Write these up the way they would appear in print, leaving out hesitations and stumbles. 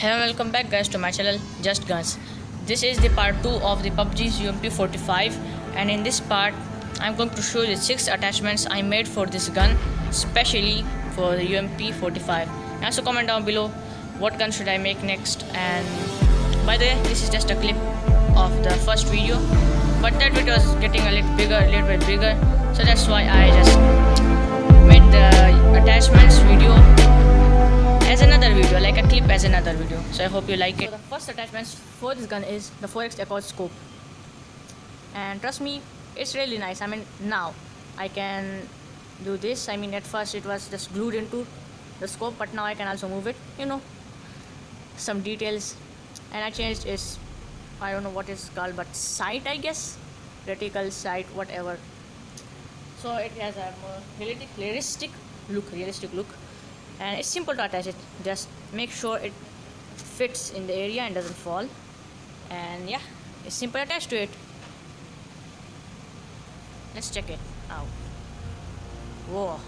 Hello, welcome back guys to my channel Just Guns. This is the part 2 of the PUBG's UMP45, and in this part I'm going to show you the 6 attachments I made for this gun, specially for the UMP45. Also comment down below what gun should I make next. And by the way, this is just a clip of the first video, but that video was getting a little bit bigger, so that's why I just made the attachments video as another video, like a clip as another video. So I hope you like it. So the first attachments for this gun is the 4x Accord scope, and trust me, it's really nice. I mean, now I can do this. I mean, at first it was just glued into the scope, but now I can also move it, some details. And I changed its, I don't know what it's called, but sight, I guess, reticle sight, whatever. So it has a more realistic look, and it's simple to attach it. Just make sure it fits in the area and doesn't fall, and yeah, it's simple attached to it. Let's check it out. Whoa,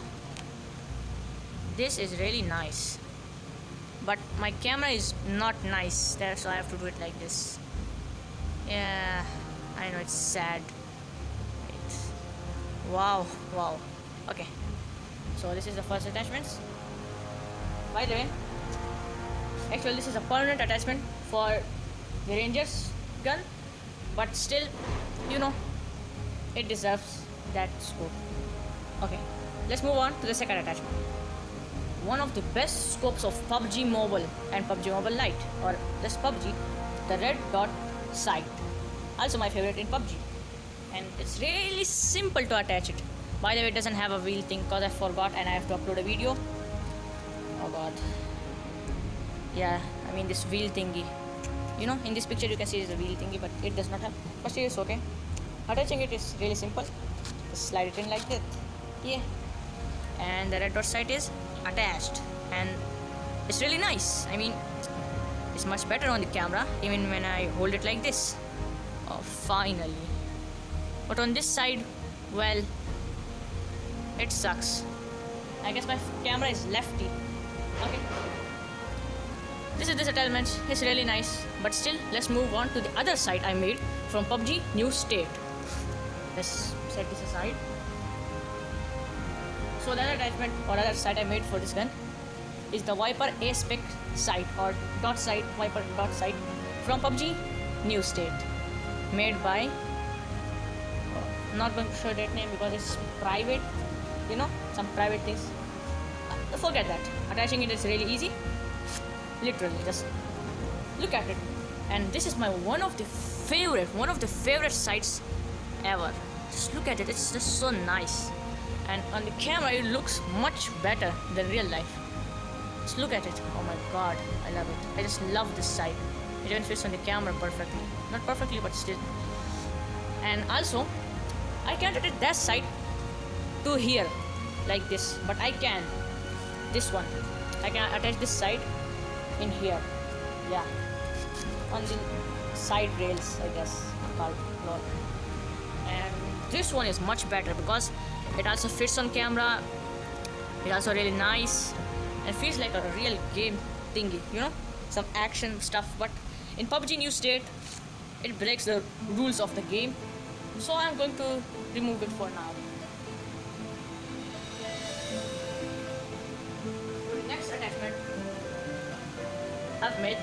this is really nice, but my camera is not nice there, so I have to do it like this. Yeah, I know, it's sad. Wow. Okay, so this is the first attachments. By the way, actually this is a permanent attachment for the Ranger's gun, but still, it deserves that scope. Okay, let's move on to the second attachment. One of the best scopes of PUBG Mobile and PUBG Mobile Lite, or just PUBG, the red dot sight. Also my favorite in PUBG, and it's really simple to attach it. By the way, it doesn't have a wheel thing because I forgot and I have to upload a video. Oh god. Yeah, I mean this wheel thingy. In this picture you can see it's a wheel thingy, but it does not have. But still it's okay. Attaching it is really simple. Just slide it in like that. Yeah. And the red dot sight is attached, and it's really nice. I mean, it's much better on the camera, even when I hold it like this. Oh, finally. But on this side, well, it sucks. I guess my camera is lefty. Okay, this is this attachment. It's really nice, but still, let's move on to the other side I made from PUBG New State. Let's set this aside. So the other attachment or other side I made for this gun is the Viper A-Spec sight, or dot sight, Viper dot sight from PUBG New State, made by, not going to show that name because it's private, some private things. Forget that. Attaching it is really easy. Literally, just look at it. And this is my one of the favorite sights ever. Just look at it. It's just so nice. And on the camera, it looks much better than real life. Just look at it. Oh my god, I love it. I just love this sight. It even fits on the camera perfectly. Not perfectly, but still. And also, I can't attach that sight to here like this, but I can. This one, I can attach this side in here. Yeah, on the side rails, I guess called. And this one is much better because it also fits on camera. It's also really nice and feels like a real game thingy, some action stuff. But in PUBG New State, it breaks the rules of the game, so I'm going to remove it for now. Attachment, I've made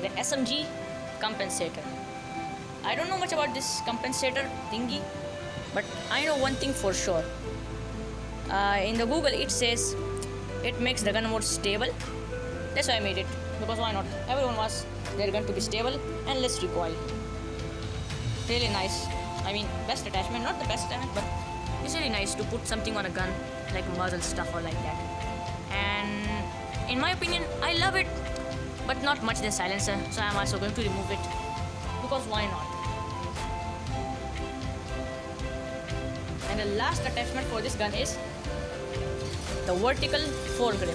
the SMG compensator. I don't know much about this compensator thingy, but I know one thing for sure. In the Google it says it makes the gun more stable. That's why I made it, because why not? Everyone wants their gun to be stable and less recoil. Really nice. I mean, best attachment, not the best attachment, but it's really nice to put something on a gun like muzzle stuff or like that. And in my opinion, I love it, but not much the silencer, so I'm also going to remove it, because why not? And the last attachment for this gun is the vertical foregrip.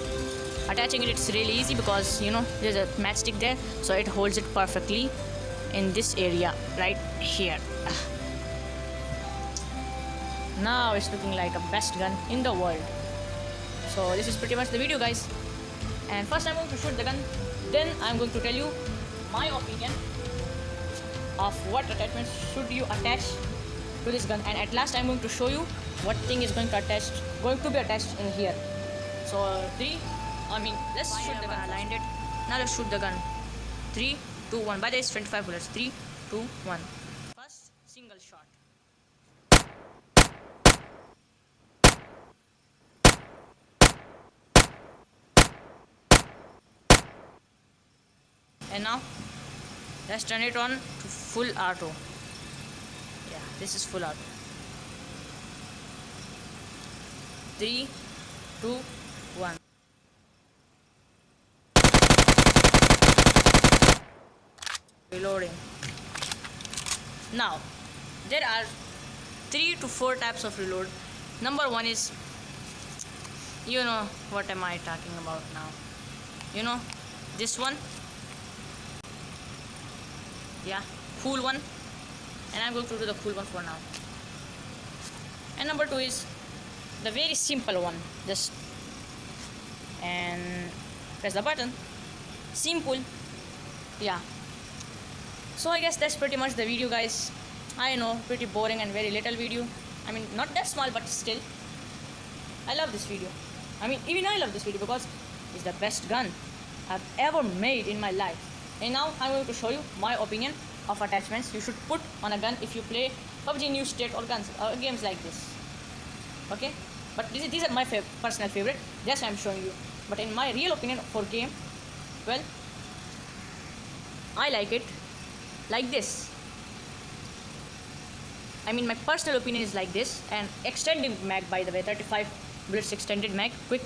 Attaching it's really easy because there's a matchstick there, so it holds it perfectly in this area right here. Now it's looking like a best gun in the world. So this is pretty much the video, guys. And first I'm going to shoot the gun Then I'm going to tell you my opinion of what attachments should you attach to this gun, and at last I'm going to show you what thing is going to be attached in here. So let's shoot the gun. I aligned it. Now let's shoot the gun. 3, 2, 1. By the way, it's 25 bullets. 3, 2, 1. First single shot. And now let's turn it on to full auto. Yeah, this is full auto. 3, 2, 1. Reloading. Now there are 3 to 4 types of reload. Number 1 is, you know what am I talking about now, you know, this one. Yeah, cool one, and I'm going to do the cool one for now. And number 2 is the very simple one, just and press the button. Simple. Yeah, so I guess that's pretty much the video, guys. I know, pretty boring and very little video. I mean, not that small, but still I love this video. I mean, even I love this video because it's the best gun I've ever made in my life. And now I'm going to show you my opinion of attachments you should put on a gun if you play PUBG New State or games like this. Okay, but these are my personal favorite. That's why I'm showing you. But in my real opinion for game, well, I like it like this. I mean, my personal opinion is like this. And extended mag, by the way, 35 bullets extended mag, quick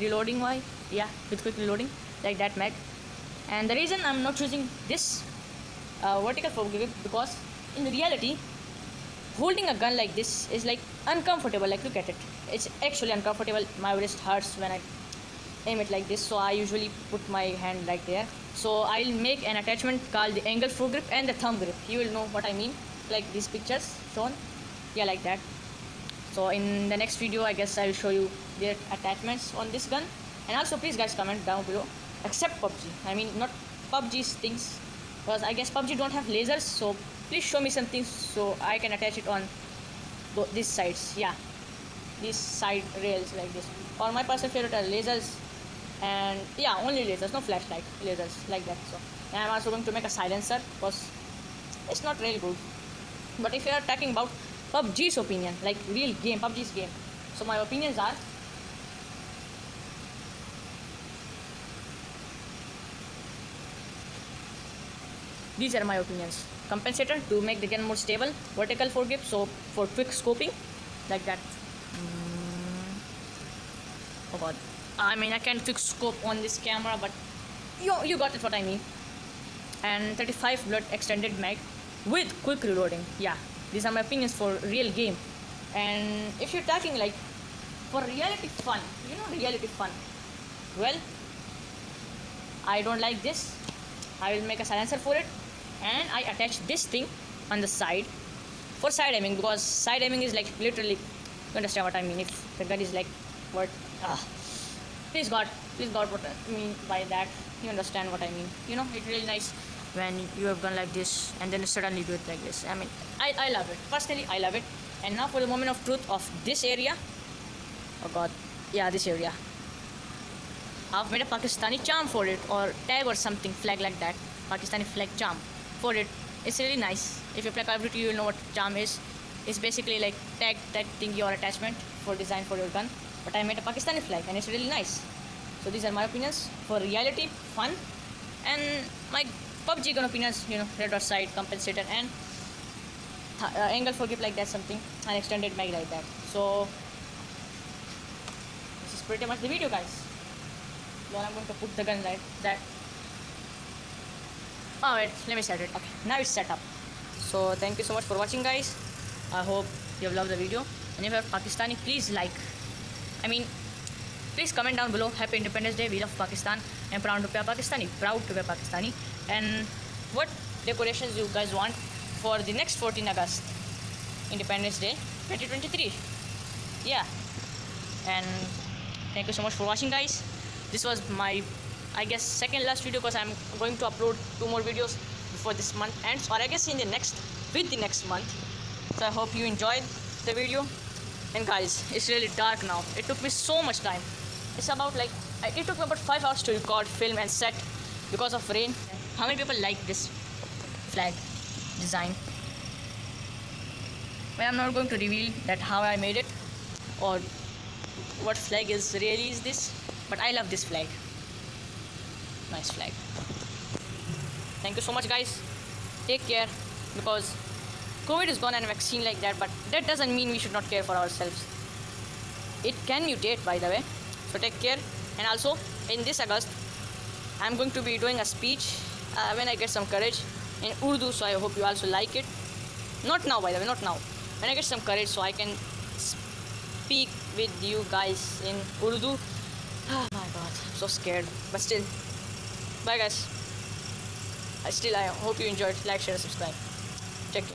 reloading. Why? Yeah, with quick reloading, like that mag. And the reason I'm not choosing this vertical foregrip, because in reality holding a gun like this is like uncomfortable. Like, look at it, it's actually uncomfortable. My wrist hurts when I aim it like this, so I usually put my hand like there. So I'll make an attachment called the angle foregrip and the thumb grip. You will know what I mean, like these pictures shown. Yeah, like that. So in the next video, I guess I will show you their attachments on this gun. And also please guys comment down below, except PUBG. I mean, not PUBG's things, because I guess PUBG don't have lasers. So please show me some things so I can attach it on these sides. Yeah, these side rails like this. Or my personal favorite are lasers, and yeah, only lasers, no flashlight, lasers like that. So, and I'm also going to make a silencer because it's not really good. But if you are talking about PUBG's opinion, like real game, PUBG's game, so my opinions are, these are my opinions. Compensator to make the gun more stable, vertical foregrip, so for quick scoping, like that. Oh god, I mean, I can't quick scope on this camera, but you got it what I mean. And 35 bullet extended mag with quick reloading. Yeah, these are my opinions for real game. And if you're talking like for reality fun, you know, reality fun, well, I don't like this. I will make a silencer for it, and I attach this thing on the side for side aiming, because side aiming is like literally, you understand what I mean. If the gun is like what, please God what I mean by that, you understand what I mean. You know, it's really nice when you have gun like this and then suddenly do it like this. I mean, I love it. Personally, I love it. And now for the moment of truth of this area. Oh god, yeah, this area. I've made a Pakistani charm for it, or tag or something, flag like that. Pakistani flag charm for it. It's really nice. If you play Call of Duty, you will know what charm is. It's basically like tag thing, your attachment for design for your gun. But I made a Pakistani flag and it's really nice. So these are my opinions for reality, fun, and my PUBG gun opinions, you know, red dot sight, compensator, and angle foregrip like that, something, and extended mag like that. So this is pretty much the video, guys. Now I'm going to put the gun like that. Oh wait, let me set it. Okay, now it's set up. So thank you so much for watching, guys. I hope you have loved the video. And if you are Pakistani, please like. I mean, please comment down below. Happy Independence Day. We love Pakistan. I'm proud to be a Pakistani. Proud to be a Pakistani. And what decorations you guys want for the next 14 August, Independence Day 2023. Yeah. And thank you so much for watching, guys. This was my I guess second last video, because I'm going to upload 2 more videos before this month ends, or I guess in the next month. So I hope you enjoyed the video. And guys, it's really dark now. It took me so much time. It's about like it took me about 5 hours to record, film, and set because of rain. How many people like this flag design? But I'm not going to reveal that how I made it or what flag is this. But I love this flag. Nice flag. Thank you so much, guys. Take care, because COVID is gone and vaccine like that, but that doesn't mean we should not care for ourselves. It can mutate, by the way. So take care. And also, in this August, I'm going to be doing a speech when I get some courage in Urdu, so I hope you also like it. Not now, by the way, not now. When I get some courage, so I can speak with you guys in Urdu. Oh my god, I'm so scared. But still, bye guys. I hope you enjoyed. Like, share, subscribe.